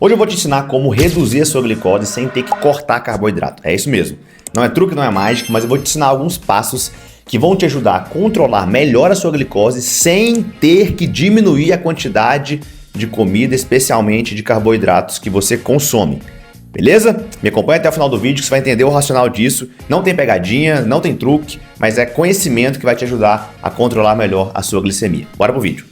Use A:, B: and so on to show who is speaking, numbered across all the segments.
A: Hoje eu vou te ensinar como reduzir a sua glicose sem ter que cortar carboidrato. É isso mesmo. Não é truque, não é mágica, mas eu vou te ensinar alguns passos que vão te ajudar a controlar melhor a sua glicose sem ter que diminuir a quantidade de comida, especialmente de carboidratos que você consome. Beleza? Me acompanha até o final do vídeo que você vai entender o racional disso. Não tem pegadinha, não tem truque, mas é conhecimento que vai te ajudar a controlar melhor a sua glicemia. Bora pro vídeo.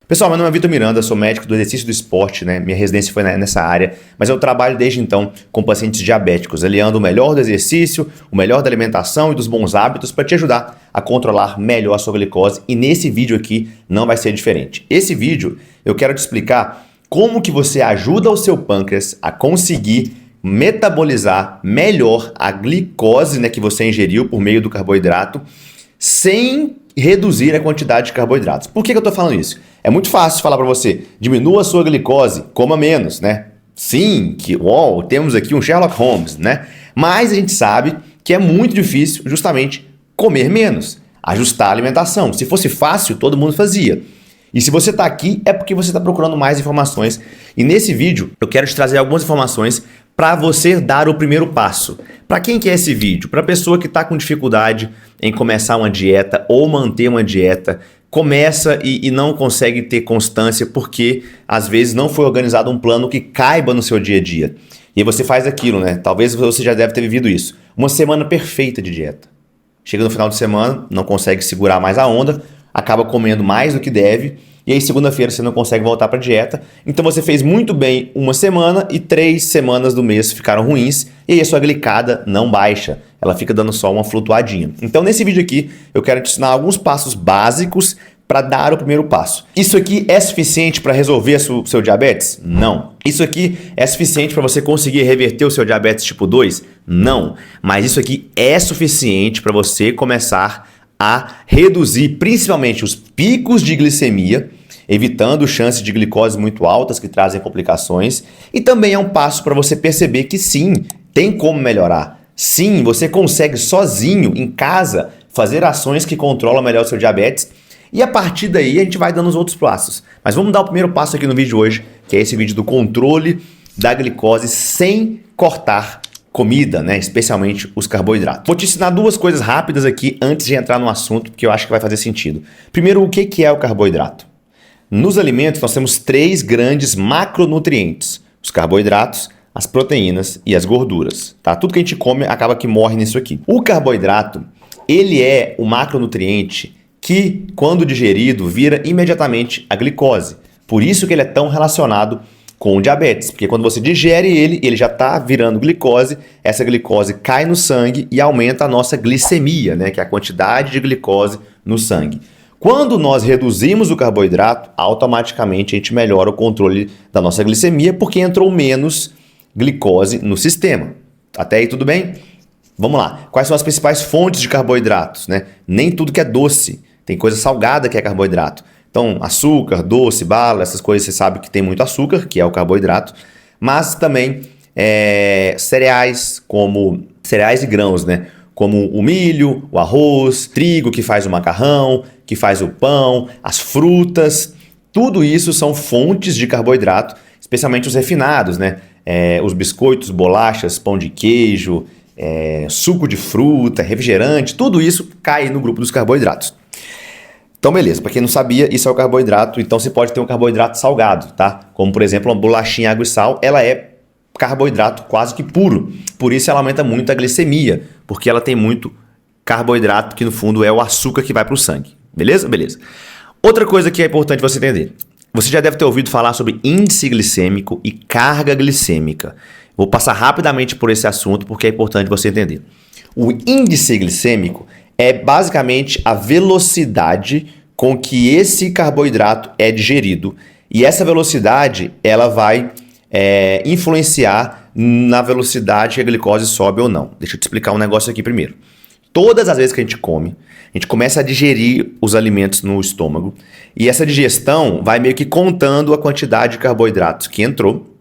A: Pessoal, meu nome é Vitor Miranda, sou médico do exercício do esporte, né? Minha residência foi nessa área, mas eu trabalho desde então com pacientes diabéticos, aliando o melhor do exercício, o melhor da alimentação e dos bons hábitos para te ajudar a controlar melhor a sua glicose, e nesse vídeo aqui não vai ser diferente. Esse vídeo eu quero te explicar como que você ajuda o seu pâncreas a conseguir metabolizar melhor a glicose, né, que você ingeriu por meio do carboidrato, sem reduzir a quantidade de carboidratos. Por que eu estou falando isso? É muito fácil falar para você, diminua a sua glicose, coma menos, né? Sim, temos aqui um Sherlock Holmes, né? Mas a gente sabe que é muito difícil justamente comer menos, ajustar a alimentação. Se fosse fácil, todo mundo fazia. E se você está aqui, é porque você está procurando mais informações. E nesse vídeo, eu quero te trazer algumas informações para você dar o primeiro passo. Para quem que é esse vídeo? Para a pessoa que está com dificuldade em começar uma dieta ou manter uma dieta, começa e não consegue ter constância porque às vezes não foi organizado um plano que caiba no seu dia a dia. E aí você faz aquilo, né? Talvez você já deve ter vivido isso. Uma semana perfeita de dieta. Chega no final de semana, não consegue segurar mais a onda, acaba comendo mais do que deve, e aí segunda-feira você não consegue voltar para a dieta. Então você fez muito bem uma semana e 3 semanas do mês ficaram ruins, e aí a sua glicada não baixa, ela fica dando só uma flutuadinha. Então nesse vídeo aqui eu quero te ensinar alguns passos básicos para dar o primeiro passo. Isso aqui é suficiente para resolver o seu diabetes? Não. Isso aqui é suficiente para você conseguir reverter o seu diabetes tipo 2? Não. Mas isso aqui é suficiente para você começar a reduzir principalmente os picos de glicemia, evitando chances de glicose muito altas que trazem complicações, e também é um passo para você perceber que sim, tem como melhorar. Sim, você consegue sozinho, em casa, fazer ações que controlam melhor o seu diabetes, e a partir daí a gente vai dando os outros passos. Mas vamos dar o primeiro passo aqui no vídeo de hoje, que é esse vídeo do controle da glicose sem cortar comida, né? Especialmente os carboidratos. Vou te ensinar duas coisas rápidas aqui antes de entrar no assunto, porque eu acho que vai fazer sentido. Primeiro, o que é o carboidrato? Nos alimentos nós temos 3 grandes macronutrientes: os carboidratos, as proteínas e as gorduras. Tá? Tudo que a gente come acaba que morre nisso aqui. O carboidrato, ele é o macronutriente que, quando digerido, vira imediatamente a glicose. Por isso que ele é tão relacionado com o diabetes, porque quando você digere ele já está virando glicose, essa glicose cai no sangue e aumenta a nossa glicemia, né, que é a quantidade de glicose no sangue. Quando nós reduzimos o carboidrato, automaticamente a gente melhora o controle da nossa glicemia, porque entrou menos glicose no sistema. Até aí tudo bem? Vamos lá. Quais são as principais fontes de carboidratos, né? Nem tudo que é doce, tem coisa salgada que é carboidrato. Então, açúcar, doce, bala, essas coisas você sabe que tem muito açúcar, que é o carboidrato, mas também cereais, como cereais e grãos, né? Como o milho, o arroz, trigo que faz o macarrão, que faz o pão, as frutas, tudo isso são fontes de carboidrato, especialmente os refinados, né? Os biscoitos, bolachas, pão de queijo, suco de fruta, refrigerante, tudo isso cai no grupo dos carboidratos. Então, beleza, para quem não sabia, isso é o carboidrato, então você pode ter um carboidrato salgado, tá? Como, por exemplo, uma bolachinha água e sal, ela é carboidrato quase que puro, por isso ela aumenta muito a glicemia, porque ela tem muito carboidrato, que no fundo é o açúcar que vai para o sangue, beleza? Beleza. Outra coisa que é importante você entender, você já deve ter ouvido falar sobre índice glicêmico e carga glicêmica. Vou passar rapidamente por esse assunto, porque é importante você entender. O índice glicêmico é basicamente a velocidade com que esse carboidrato é digerido. E essa velocidade ela vai influenciar na velocidade que a glicose sobe ou não. Deixa eu te explicar um negócio aqui primeiro. Todas as vezes que a gente come, a gente começa a digerir os alimentos no estômago. E essa digestão vai meio que contando a quantidade de carboidratos que entrou.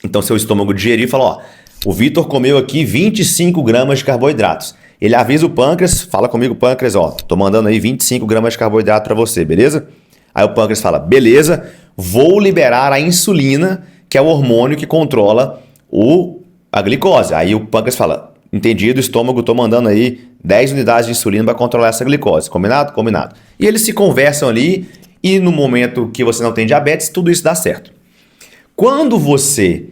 A: Então seu estômago digeriu e fala, ó, o Vitor comeu aqui 25 gramas de carboidratos. Ele avisa o pâncreas, fala comigo, pâncreas, ó, tô mandando aí 25 gramas de carboidrato para você, beleza? Aí o pâncreas fala, beleza, vou liberar a insulina, que é o hormônio que controla a glicose. Aí o pâncreas fala, entendido, estômago, estou mandando aí 10 unidades de insulina para controlar essa glicose. Combinado? Combinado. E eles se conversam ali e no momento que você não tem diabetes, tudo isso dá certo. Quando você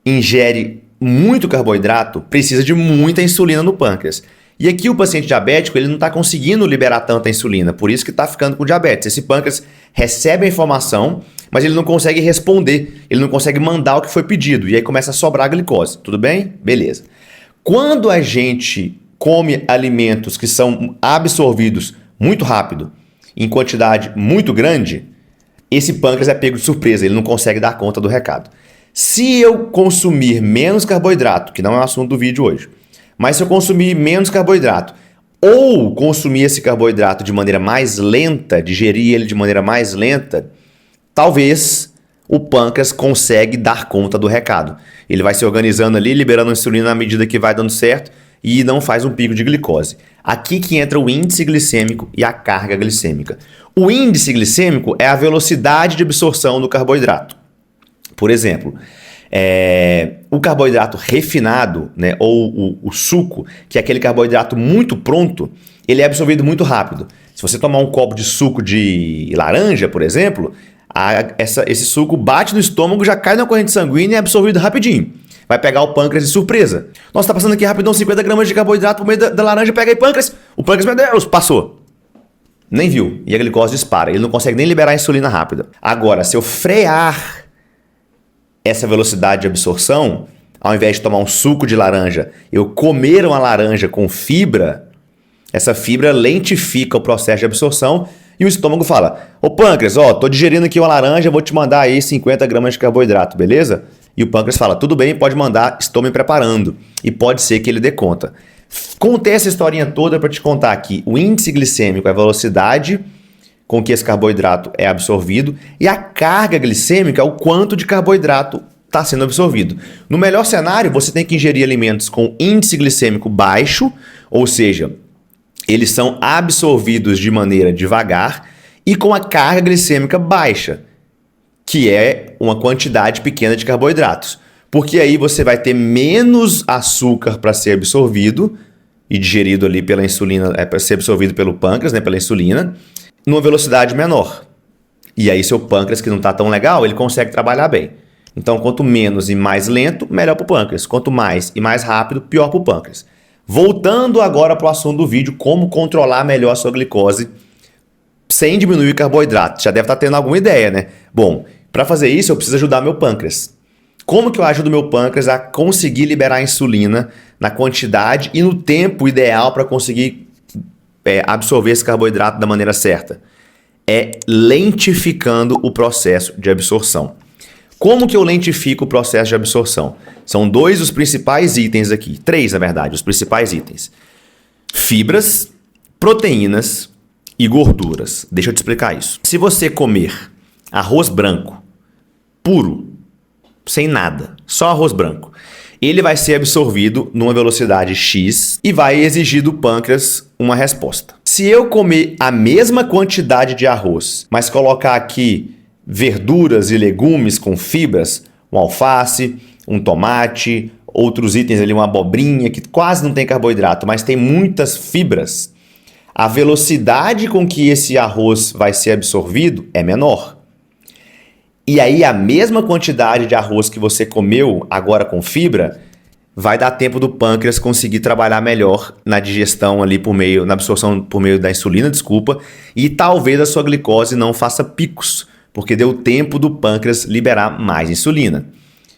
A: ingere muito carboidrato, precisa de muita insulina no pâncreas. E aqui o paciente diabético ele não está conseguindo liberar tanta insulina, por isso que está ficando com diabetes. Esse pâncreas recebe a informação, mas ele não consegue responder, ele não consegue mandar o que foi pedido, e aí começa a sobrar a glicose. Tudo bem? Beleza. Quando a gente come alimentos que são absorvidos muito rápido, em quantidade muito grande, esse pâncreas é pego de surpresa, ele não consegue dar conta do recado. Se eu consumir menos carboidrato, que não é o assunto do vídeo hoje, mas se eu consumir menos carboidrato, ou consumir esse carboidrato de maneira mais lenta, digerir ele de maneira mais lenta, talvez o pâncreas consegue dar conta do recado. Ele vai se organizando ali, liberando insulina na medida que vai dando certo e não faz um pico de glicose. Aqui que entra o índice glicêmico e a carga glicêmica. O índice glicêmico é a velocidade de absorção do carboidrato. Por exemplo, o carboidrato refinado, né, ou o suco, que é aquele carboidrato muito pronto, ele é absorvido muito rápido. Se você tomar um copo de suco de laranja, por exemplo, esse suco bate no estômago, já cai na corrente sanguínea e é absorvido rapidinho. Vai pegar o pâncreas de surpresa. Nossa, tá passando aqui rapidão 50 gramas de carboidrato por meio da laranja, pega aí pâncreas. O pâncreas, meu Deus, passou. Nem viu. E a glicose dispara. Ele não consegue nem liberar a insulina rápida. Agora, se eu frear essa velocidade de absorção, ao invés de tomar um suco de laranja, eu comer uma laranja com fibra, essa fibra lentifica o processo de absorção e o estômago fala, ô pâncreas, tô digerindo aqui uma laranja, vou te mandar aí 50 gramas de carboidrato, beleza? E o pâncreas fala, tudo bem, pode mandar, estou me preparando. E pode ser que ele dê conta. Contei essa historinha toda para te contar aqui. O índice glicêmico é a velocidade com que esse carboidrato é absorvido e a carga glicêmica é o quanto de carboidrato está sendo absorvido. No melhor cenário, você tem que ingerir alimentos com índice glicêmico baixo, ou seja, eles são absorvidos de maneira devagar e com a carga glicêmica baixa, que é uma quantidade pequena de carboidratos. Porque aí você vai ter menos açúcar para ser absorvido e digerido ali pela insulina, para ser absorvido pelo pâncreas, né, pela insulina, numa velocidade menor. E aí seu pâncreas, que não está tão legal, ele consegue trabalhar bem. Então, quanto menos e mais lento, melhor para o pâncreas. Quanto mais e mais rápido, pior para o pâncreas. Voltando agora para o assunto do vídeo, como controlar melhor a sua glicose sem diminuir o carboidrato. Já deve estar tendo alguma ideia, né? Bom, para fazer isso, eu preciso ajudar meu pâncreas. Como que eu ajudo meu pâncreas a conseguir liberar a insulina na quantidade e no tempo ideal para conseguir absorver esse carboidrato da maneira certa? É lentificando o processo de absorção. Como que eu lentifico o processo de absorção? São dois os principais itens aqui. Três, na verdade, os principais itens. Fibras, proteínas e gorduras. Deixa eu te explicar isso. Se você comer arroz branco, puro, sem nada, só arroz branco, ele vai ser absorvido numa velocidade X e vai exigir do pâncreas uma resposta. Se eu comer a mesma quantidade de arroz, mas colocar aqui verduras e legumes com fibras, um alface, um tomate, outros itens ali, uma abobrinha, que quase não tem carboidrato, mas tem muitas fibras, a velocidade com que esse arroz vai ser absorvido é menor. E aí a mesma quantidade de arroz que você comeu agora com fibra vai dar tempo do pâncreas conseguir trabalhar melhor na digestão ali na absorção por meio da insulina, desculpa, e talvez a sua glicose não faça picos, porque deu tempo do pâncreas liberar mais insulina.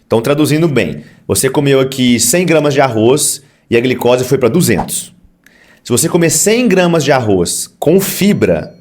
A: Então, traduzindo bem, você comeu aqui 100 gramas de arroz e a glicose foi para 200. Se você comer 100 gramas de arroz com fibra,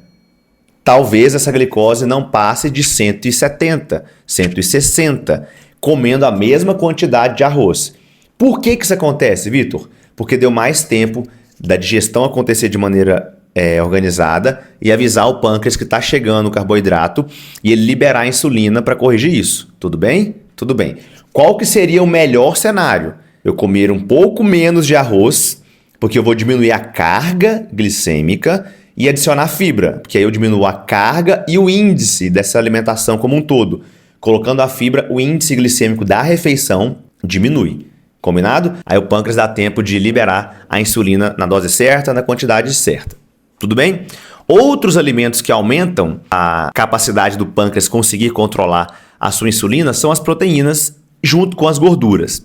A: talvez essa glicose não passe de 170, 160, comendo a mesma quantidade de arroz. Por que isso acontece, Vitor? Porque deu mais tempo da digestão acontecer de maneira organizada e avisar o pâncreas que está chegando o carboidrato e ele liberar a insulina para corrigir isso. Tudo bem? Tudo bem. Qual que seria o melhor cenário? Eu comer um pouco menos de arroz, porque eu vou diminuir a carga glicêmica e adicionar fibra, porque aí eu diminuo a carga e o índice dessa alimentação como um todo. Colocando a fibra, o índice glicêmico da refeição diminui. Combinado? Aí o pâncreas dá tempo de liberar a insulina na dose certa, na quantidade certa. Tudo bem? Outros alimentos que aumentam a capacidade do pâncreas conseguir controlar a sua insulina são as proteínas junto com as gorduras.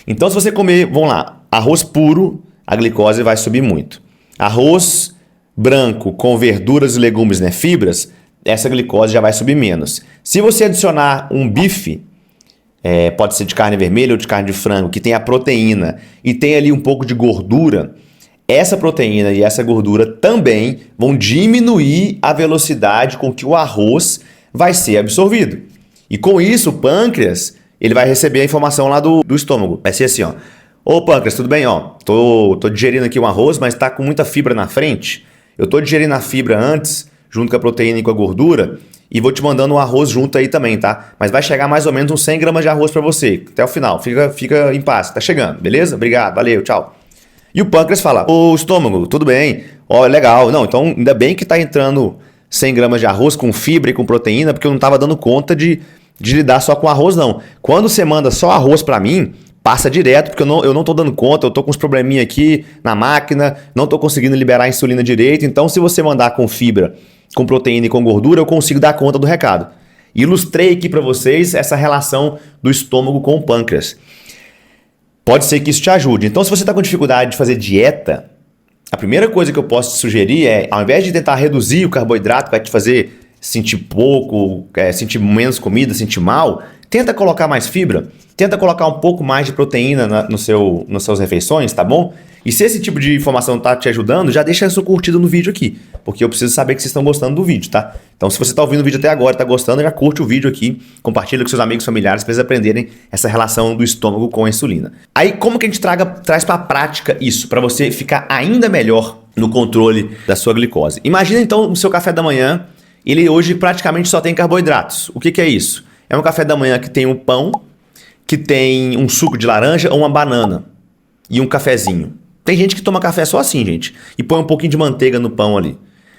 A: Então, se você comer, vamos lá, arroz puro, a glicose vai subir muito. Arroz branco com verduras e legumes, né, fibras, essa glicose já vai subir menos. Se você adicionar um bife, pode ser de carne vermelha ou de carne de frango, que tem a proteína e tem ali um pouco de gordura, essa proteína e essa gordura também vão diminuir a velocidade com que o arroz vai ser absorvido. E com isso, o pâncreas ele vai receber a informação lá do estômago. Vai ser assim, ó. Ô pâncreas, tudo bem? Ó, tô digerindo aqui um arroz, mas tá com muita fibra na frente. Eu tô digerindo a fibra antes, junto com a proteína e com a gordura, e vou te mandando um arroz junto aí também, tá? Mas vai chegar mais ou menos uns 100 gramas de arroz para você, até o final. Fica em paz, tá chegando, beleza? Obrigado, valeu, tchau. E o pâncreas fala, ô estômago, tudo bem, ó, legal. Não, então ainda bem que tá entrando 100 gramas de arroz com fibra e com proteína, porque eu não tava dando conta de lidar só com arroz, não. Quando você manda só arroz para mim, passa direto, porque eu não tô dando conta, eu tô com uns probleminha aqui na máquina, não tô conseguindo liberar a insulina direito, então se você mandar com fibra, com proteína e com gordura, eu consigo dar conta do recado. Ilustrei aqui para vocês essa relação do estômago com o pâncreas. Pode ser que isso te ajude. Então, se você está com dificuldade de fazer dieta, a primeira coisa que eu posso te sugerir é, ao invés de tentar reduzir o carboidrato, que vai te fazer sentir pouco, sentir menos comida, sentir mal, tenta colocar mais fibra, tenta colocar um pouco mais de proteína nas suas refeições, tá bom? E se esse tipo de informação tá te ajudando, já deixa a sua curtida no vídeo aqui, porque eu preciso saber que vocês estão gostando do vídeo, tá? Então, se você está ouvindo o vídeo até agora e está gostando, já curte o vídeo aqui, compartilha com seus amigos, familiares, para eles aprenderem essa relação do estômago com a insulina. Aí, como que a gente traz para a prática isso, para você ficar ainda melhor no controle da sua glicose? Imagina, então, o seu café da manhã, ele hoje praticamente só tem carboidratos. O que é isso? É um café da manhã que tem um pão, que tem um suco de laranja ou uma banana e um cafezinho. Tem gente que toma café só assim, gente, e põe um pouquinho de manteiga no pão ali.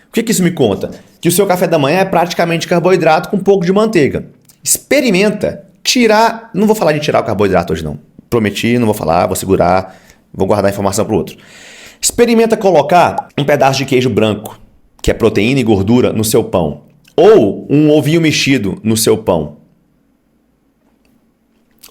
A: O que isso me conta? Que o seu café da manhã é praticamente carboidrato com um pouco de manteiga. Experimenta tirar... Não vou falar de tirar o carboidrato hoje, não. Prometi, não vou falar, vou segurar, vou guardar a informação para o outro. Experimenta colocar um pedaço de queijo branco, que é proteína e gordura, no seu pão. Ou um ovinho mexido no seu pão.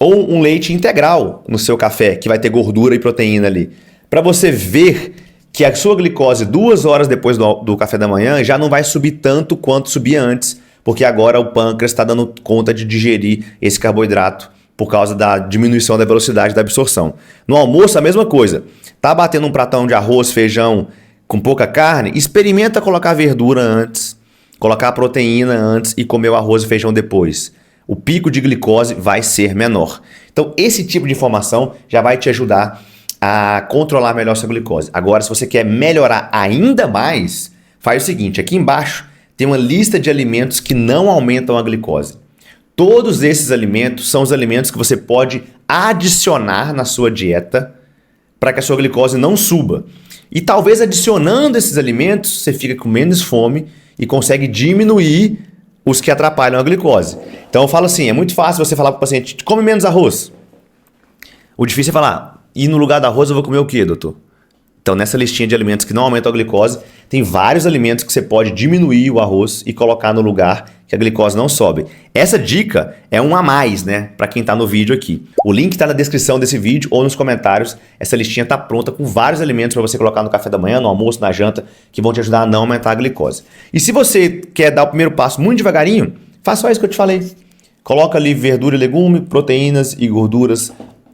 A: Ou um leite integral no seu café, que vai ter gordura e proteína ali. Para você ver que a sua glicose 2 horas depois do café da manhã já não vai subir tanto quanto subia antes, porque agora o pâncreas está dando conta de digerir esse carboidrato por causa da diminuição da velocidade da absorção. No almoço, a mesma coisa. Tá batendo um pratão de arroz, feijão com pouca carne? Experimenta colocar verdura antes, colocar a proteína antes e comer o arroz e feijão depois. O pico de glicose vai ser menor. Então, esse tipo de informação já vai te ajudar a controlar melhor sua glicose. Agora, se você quer melhorar ainda mais, faz o seguinte, aqui embaixo tem uma lista de alimentos que não aumentam a glicose. Todos esses alimentos são os alimentos que você pode adicionar na sua dieta para que a sua glicose não suba. E talvez adicionando esses alimentos, você fica com menos fome e consegue diminuir os que atrapalham a glicose. Então eu falo assim, é muito fácil você falar para o paciente, come menos arroz. O difícil é falar, e no lugar do arroz eu vou comer o quê, doutor? Então nessa listinha de alimentos que não aumentam a glicose, tem vários alimentos que você pode diminuir o arroz e colocar no lugar que a glicose não sobe. Essa dica é um a mais, né, para quem está no vídeo aqui. O link está na descrição desse vídeo ou nos comentários. Essa listinha está pronta com vários alimentos para você colocar no café da manhã, no almoço, na janta, que vão te ajudar a não aumentar a glicose. E se você quer dar o primeiro passo muito devagarinho, faça só isso que eu te falei. Coloca ali verdura e legume, proteínas e gorduras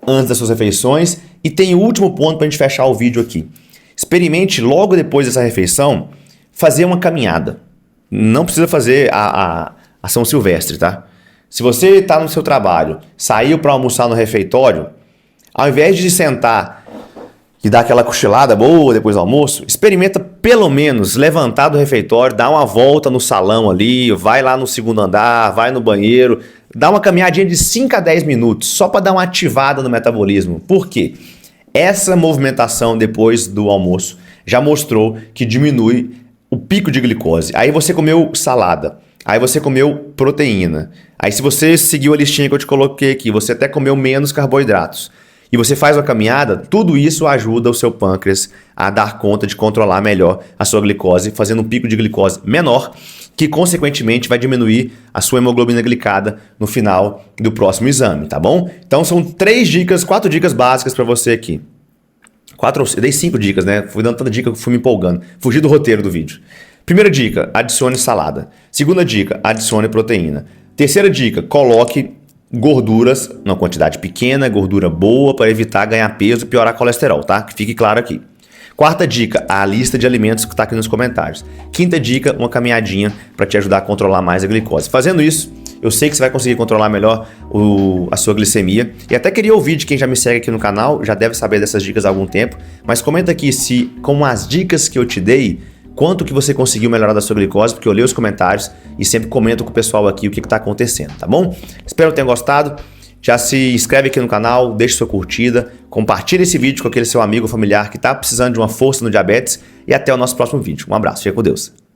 A: antes das suas refeições. E tem o último ponto para a gente fechar o vídeo aqui. Experimente logo depois dessa refeição fazer uma caminhada. Não precisa fazer a ação silvestre, tá? Se você está no seu trabalho, saiu para almoçar no refeitório, ao invés de sentar e dar aquela cochilada boa depois do almoço, experimenta pelo menos levantar do refeitório, dar uma volta no salão ali, vai lá no segundo andar, vai no banheiro, dá uma caminhadinha de 5 a 10 minutos, só para dar uma ativada no metabolismo. Por quê? Essa movimentação depois do almoço já mostrou que diminui o pico de glicose. Aí você comeu salada. Aí você comeu proteína. Aí se você seguiu a listinha que eu te coloquei aqui, você até comeu menos carboidratos. E você faz uma caminhada, tudo isso ajuda o seu pâncreas a dar conta de controlar melhor a sua glicose, fazendo um pico de glicose menor, que consequentemente vai diminuir a sua hemoglobina glicada no final do próximo exame, tá bom? Então são 4 dicas básicas para você aqui. Eu dei 5 dicas, né? Fui dando tanta dica que fui me empolgando. Fugi do roteiro do vídeo. Primeira dica, adicione salada. Segunda dica, adicione proteína. Terceira dica, coloque gorduras, numa quantidade pequena, gordura boa, para evitar ganhar peso e piorar colesterol, tá? Que fique claro aqui. Quarta dica, a lista de alimentos que está aqui nos comentários. Quinta dica, uma caminhadinha para te ajudar a controlar mais a glicose. Fazendo isso, eu sei que você vai conseguir controlar melhor a sua glicemia. E até queria ouvir de quem já me segue aqui no canal, já deve saber dessas dicas há algum tempo, mas comenta aqui se, com as dicas que eu te dei, quanto que você conseguiu melhorar da sua glicose, porque eu leio os comentários e sempre comento com o pessoal aqui o que está acontecendo, tá bom? Espero que tenham gostado. Já se inscreve aqui no canal, deixe sua curtida, compartilhe esse vídeo com aquele seu amigo ou familiar que está precisando de uma força no diabetes e até o nosso próximo vídeo. Um abraço, fica com Deus.